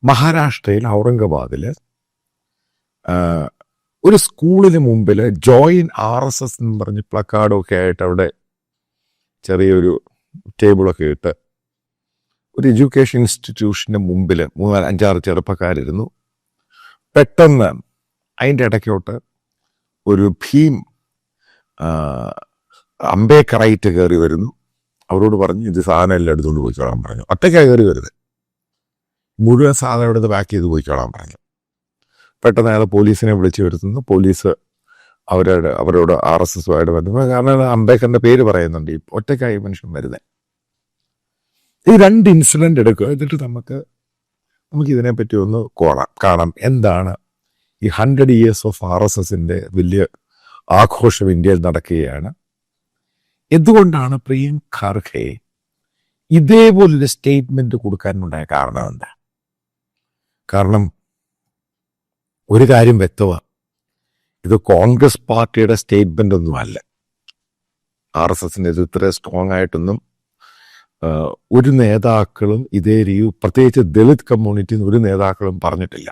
മഹാരാഷ്ട്രയിൽ ഔറംഗാബാദിൽ ഒരു സ്കൂളിന് മുമ്പിൽ ജോയിൻ RSS എന്ന് പറഞ്ഞ് പ്ലക്കാർഡൊക്കെ ആയിട്ട് അവിടെ ചെറിയൊരു ടേബിളൊക്കെ ഇട്ട് ഒരു എഡ്യൂക്കേഷൻ ഇൻസ്റ്റിറ്റ്യൂഷൻ്റെ മുമ്പിൽ 5-6 ചെറുപ്പക്കാരിരുന്നു. പെട്ടെന്ന് അതിൻ്റെ ഇടയ്ക്കോട്ട് ഒരു ഭീം അംബേദ്കറായിട്ട് കയറി വരുന്നു. അവരോട് പറഞ്ഞു ഇത് സാധനം എല്ലാം എടുത്തുകൊണ്ട് പോയിക്കോളാൻ പറഞ്ഞു. ഒറ്റയ്ക്കാണ് കയറി വരുന്നത്. മുഴുവൻ സാധനം എടുത്ത് പാക്ക് ചെയ്ത് പോയിക്കോളാൻ പറഞ്ഞു. പെട്ടെന്ന് അയാൾ പോലീസിനെ വിളിച്ചു വരുത്തുന്നു. പോലീസ് അവരോട് RSSുമായിട്ട് ബന്ധപ്പെട്ട, കാരണം അംബേദ്കറിന്റെ പേര് പറയുന്നുണ്ട്. ഈ ഒറ്റയ്ക്കായി മനുഷ്യൻ വരുന്നത്. ഈ 2 ഇൻസിഡന്റ് എടുക്കുക. എന്നിട്ട് നമുക്ക് ഇതിനെപ്പറ്റി ഒന്ന് കാണാം. എന്താണ് ഈ 100 years ഓഫ് RSSന്റെ വലിയ ആഘോഷം ഇന്ത്യയിൽ നടക്കുകയാണ്. എന്തുകൊണ്ടാണ് പ്രിയങ്ക ഖാർഗെ ഇതേപോലൊരു സ്റ്റേറ്റ്മെന്റ് കൊടുക്കാനുണ്ടായ കാരണം എന്താ? കാരണം ഒരു കാര്യം വ്യക്തമാണ്, ഇത് കോൺഗ്രസ് പാർട്ടിയുടെ സ്റ്റേറ്റ്മെന്റ് ഒന്നുമല്ല. RSSന്റെ ഇത് ഇത്ര സ്ട്രോങ് ആയിട്ടൊന്നും ഒരു നേതാക്കളും ഇതേ രീതി, പ്രത്യേകിച്ച് ദളിത് കമ്മ്യൂണിറ്റിയിൽ ഒരു നേതാക്കളും പറഞ്ഞിട്ടില്ല.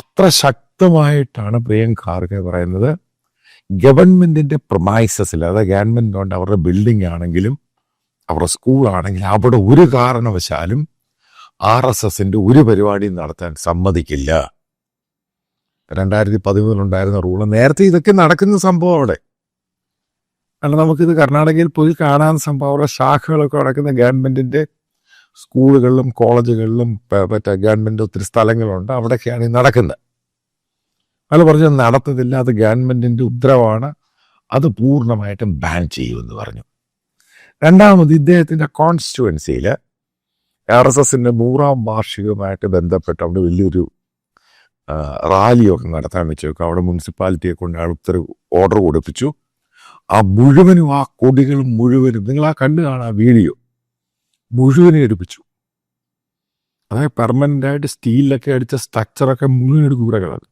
അത്ര ശക്തമായിട്ടാണ് പ്രിയങ്ക ഖാർഗെ പറയുന്നത്. ഗവൺമെന്റിന്റെ പ്രൊമൈസസിൽ, അതായത് ഗവൺമെന്റ് കൊണ്ട് അവരുടെ ബിൽഡിംഗ് ആണെങ്കിലും അവരുടെ സ്കൂളാണെങ്കിലും അവിടെ ഒരു കാരണവശാലും RSSന്റെ ഒരു പരിപാടിയും നടത്താൻ സമ്മതിക്കില്ല. 2013 റൂള്. നേരത്തെ ഇതൊക്കെ നടക്കുന്ന സംഭവം അവിടെ. കാരണം നമുക്കിത് കർണാടകയിൽ പോയി കാണാൻ സംഭവം. അവിടെ ശാഖകളൊക്കെ നടക്കുന്ന ഗവൺമെന്റിന്റെ സ്കൂളുകളിലും കോളേജുകളിലും മറ്റേ ഗവൺമെന്റ് ഒത്തിരി സ്ഥലങ്ങളുണ്ട്. അവിടെയൊക്കെയാണ് ഇത് നടക്കുന്നത്. അയാൾ പറഞ്ഞു നടത്തുന്നില്ല, അത് ഗവൺമെന്റിന്റെ ഉത്തരവാണ്, അത് പൂർണ്ണമായിട്ടും ബാൻ ചെയ്യുമെന്ന് പറഞ്ഞു. രണ്ടാമത്, ഇദ്ദേഹത്തിന്റെ കോൺസ്റ്റിറ്റ്യുവൻസിയിൽ RSSന്റെ 100ാം വാർഷികവുമായിട്ട് ബന്ധപ്പെട്ട് അവിടെ വലിയൊരു റാലിയൊക്കെ നടത്താൻ വെച്ചേക്കും. അവിടെ മുനിസിപ്പാലിറ്റിയെ കൊണ്ട് അടുത്തൊരു ഓർഡർ കൊടുപ്പിച്ചു. ആ മുഴുവനും, ആ കൊടികളും മുഴുവനും, നിങ്ങൾ ആ കണ്ടു കാണാം വീഡിയോ, മുഴുവനും എടുപ്പിച്ചു. അതായത് പെർമനൻ്റ് ആയിട്ട് സ്റ്റീലിലൊക്കെ അടിച്ച സ്ട്രക്ചറൊക്കെ മുഴുവൻ എടുക്കും.